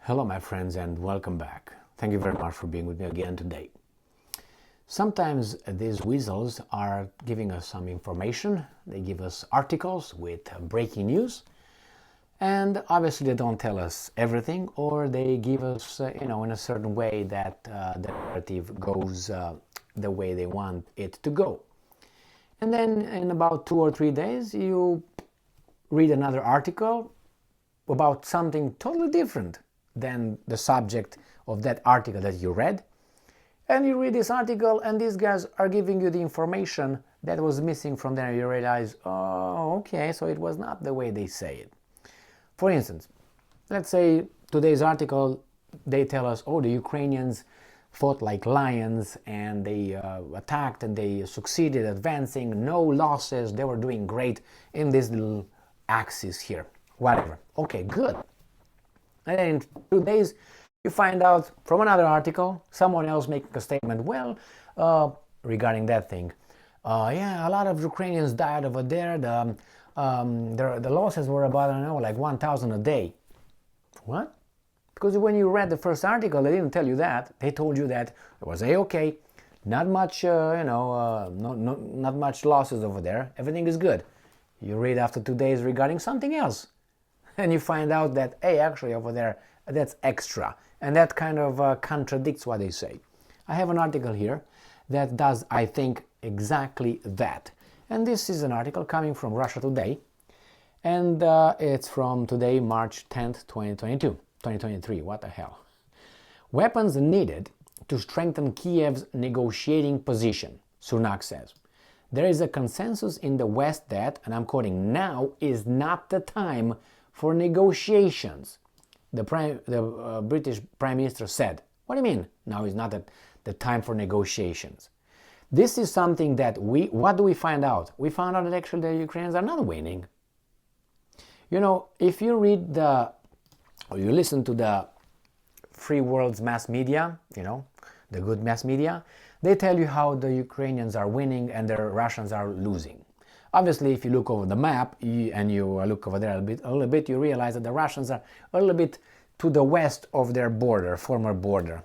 Hello, my friends, and welcome back. Thank you very much for being with me again today. Sometimes these weasels are giving us some information. They give us articles with breaking news, and obviously they don't tell us everything, or they give us, in a certain way that the narrative goes the way they want it to go. And then in about 2 or 3 days, you read another article about something totally different than the subject of that article that you read. And you read this article and these guys are giving you the information that was missing from there. You realize, oh, okay, so it was not the way they say it. For instance, let's say today's article, they tell us, oh, the Ukrainians fought like lions and they attacked and they succeeded advancing, no losses, they were doing great in this little axis here, whatever. Okay, good. And then in 2 days, you find out from another article, someone else making a statement, well, regarding that thing. Yeah, a lot of Ukrainians died over there. The losses were about, I don't know, like 1,000 a day. What? Because when you read the first article, they didn't tell you that. They told you that it was A-okay, not much, not much losses over there. Everything is good. You read after 2 days regarding something else. And you find out that, hey, actually over there, that's extra. And that kind of contradicts what they say. I have an article here that does, I think, exactly that. And this is an article coming from Russia Today. And it's from today, March 10th, 2023. What the hell? Weapons needed to strengthen Kiev's negotiating position, Sunak says. There is a consensus in the West that, and I'm quoting, now is not the time for negotiations. The British Prime Minister said. What do you mean? Now is not the time for negotiations. This is something that what do we find out? We found out that actually the Ukrainians are not winning. You know, if you read or you listen to the free world's mass media, the good mass media, they tell you how the Ukrainians are winning and the Russians are losing. Obviously, if you look over the map and you look over there a little bit, you realize that the Russians are a little bit to the west of their border, former border.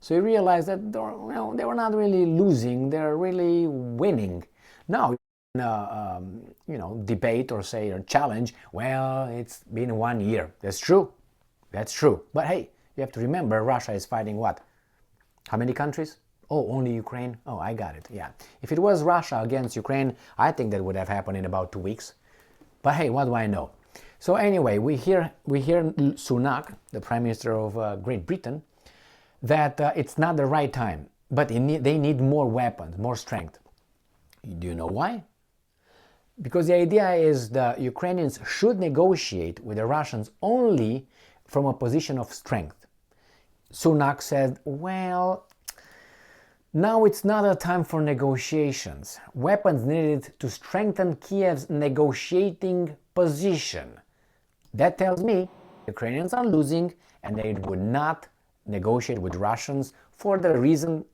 So you realize that they were not really losing; they're really winning. Now, debate or say or challenge. Well, it's been 1 year. That's true. That's true. But hey, you have to remember, Russia is fighting what? How many countries? Oh, only Ukraine? Oh, I got it, yeah. If it was Russia against Ukraine, I think that would have happened in about 2 weeks. But hey, what do I know? So anyway, we hear Sunak, the Prime Minister of Great Britain, that it's not the right time, but they need more weapons, more strength. Do you know why? Because the idea is the Ukrainians should negotiate with the Russians only from a position of strength. Sunak said, well, now it's not a time for negotiations. Weapons needed to strengthen Kiev's negotiating position. That tells me Ukrainians are losing and they would not negotiate with Russians for the reason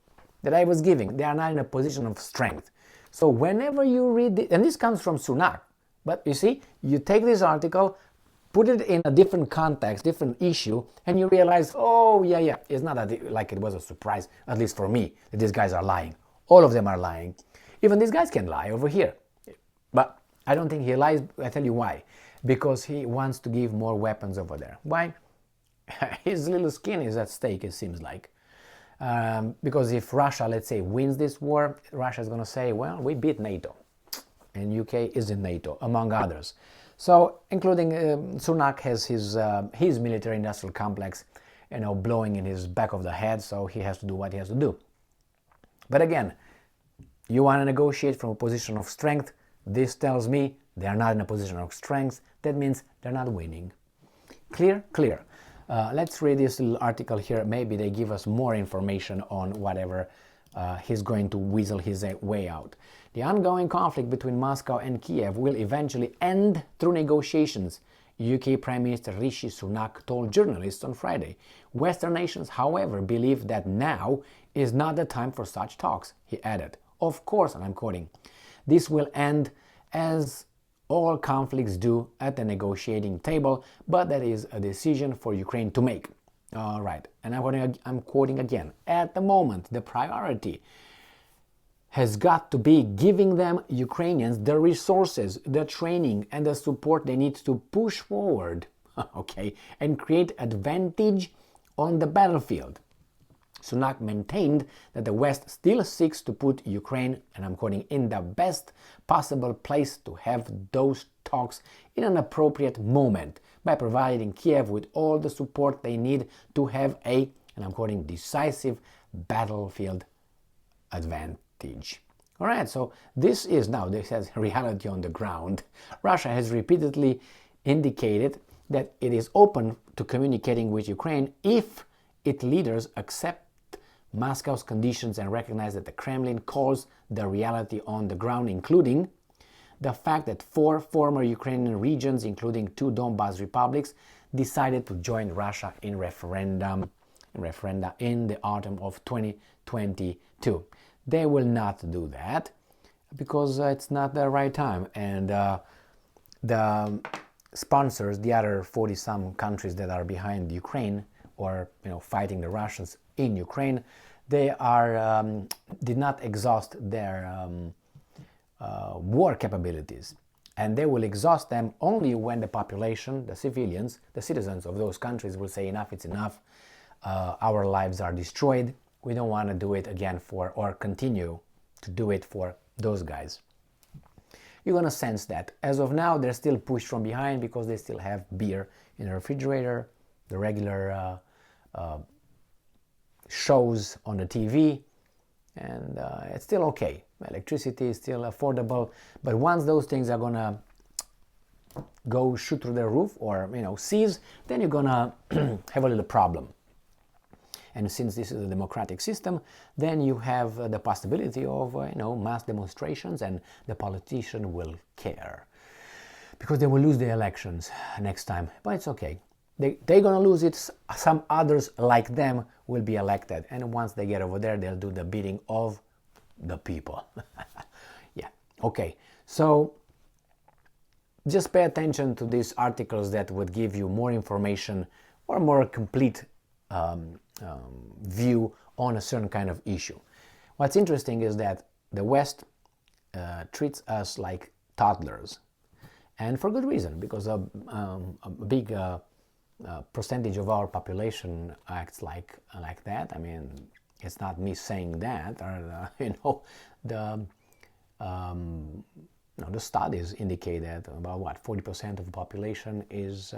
that I was giving. They are not in a position of strength. So whenever you read and this comes from Sunak, but you see, you take this article, put it in a different context, different issue, and you realize, oh, yeah, it's not like it was a surprise, at least for me, that these guys are lying. All of them are lying. Even these guys can lie over here. But I don't think he lies. I tell you why. Because he wants to give more weapons over there. Why? His little skin is at stake, it seems like. Because if Russia, let's say, wins this war, Russia is going to say, well, we beat NATO. And UK is in NATO, among others. So, including Sunak has his military-industrial complex, blowing in his back of the head, so he has to do what he has to do. But again, you want to negotiate from a position of strength. This tells me they are not in a position of strength. That means they're not winning. Clear? Clear. Let's read this little article here. Maybe they give us more information on whatever he's going to weasel his way out. The ongoing conflict between Moscow and Kiev will eventually end through negotiations, UK Prime Minister Rishi Sunak told journalists on Friday. Western nations, however, believe that now is not the time for such talks, he added. Of course, and I'm quoting, this will end as all conflicts do at the negotiating table, but that is a decision for Ukraine to make. All right, and I'm quoting again. At the moment, the priority has got to be giving them, Ukrainians, the resources, the training, and the support they need to push forward, okay, and create advantage on the battlefield. Sunak maintained that the West still seeks to put Ukraine, and I'm quoting, in the best possible place to have those talks in an appropriate moment by providing Kiev with all the support they need to have a, and I'm quoting, decisive battlefield advantage. All right, so this is reality on the ground. Russia has repeatedly indicated that it is open to communicating with Ukraine if its leaders accept Moscow's conditions and recognize that the Kremlin calls the reality on the ground, including the fact that 4 former Ukrainian regions, including 2 Donbas republics, decided to join Russia in referenda in the autumn of 2022. They will not do that because it's not the right time, and the sponsors, the other 40-some countries that are behind Ukraine or fighting the Russians in Ukraine, they are did not exhaust their war capabilities, and they will exhaust them only when the population, the civilians, the citizens of those countries will say enough, it's enough, our lives are destroyed, we don't want to do it again or continue to do it for those guys. You're going to sense that. As of now, they're still pushed from behind because they still have beer in the refrigerator, the regular shows on the TV, and it's still okay. Electricity is still affordable, but once those things are gonna go shoot through the roof or cease, then you're gonna have a little problem. And since this is a democratic system, then you have the possibility of mass demonstrations, and the politician will care because they will lose the elections next time. But it's okay. They're gonna lose it. Some others like them will be elected, and once they get over there, they'll do the bidding of the people. Yeah. Okay. So just pay attention to these articles that would give you more information or more complete view on a certain kind of issue. What's interesting is that the West treats us like toddlers, and for good reason, because a big percentage of our population acts like that. I mean, it's not me saying that, or the studies indicate that about 40% of the population is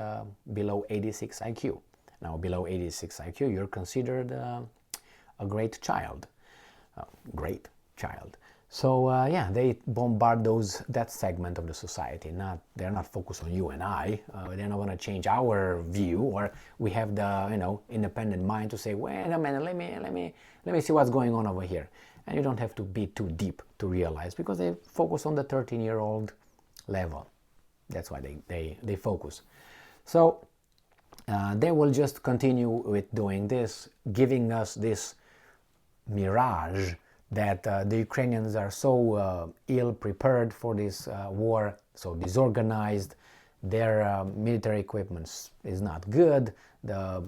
below 86 IQ. Now, below 86 IQ, you're considered a great child. Great child. So yeah, they bombard that segment of the society. They're not focused on you and I. They're not going to change our view, or we have the independent mind to say, wait a minute, let me see what's going on over here. And you don't have to be too deep to realize, because they focus on the 13-year-old level. That's why they focus. So they will just continue with doing this, giving us this mirage that the Ukrainians are so ill prepared for this war, so disorganized, their military equipment is not good, the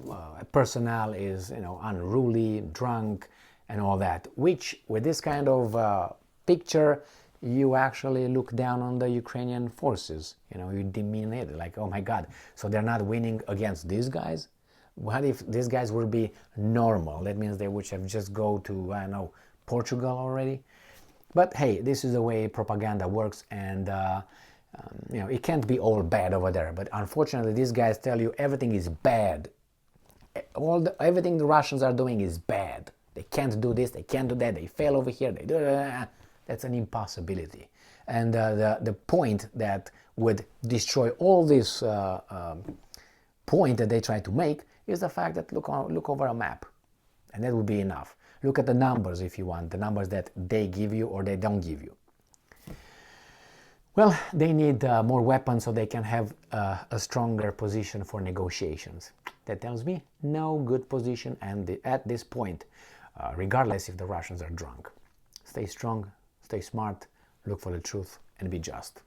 personnel is unruly, drunk, and all that, which with this kind of picture, you actually look down on the Ukrainian forces, you demean it, like, oh my God, so they're not winning against these guys? What if these guys would be normal? That means they would have just go to, I don't know, Portugal already. But hey, this is the way propaganda works, and it can't be all bad over there. But unfortunately, these guys tell you everything is bad. Everything the Russians are doing is bad. They can't do this, they can't do that, they fail over here, they do that. That's an impossibility. And the point that would destroy all this point that they try to make is the fact that look over a map, and that would be enough. Look at the numbers if you want, the numbers that they give you or they don't give you. Well, they need more weapons so they can have a stronger position for negotiations. That tells me no good position, and at this point, regardless if the Russians are drunk. Stay strong, stay smart, look for the truth, and be just.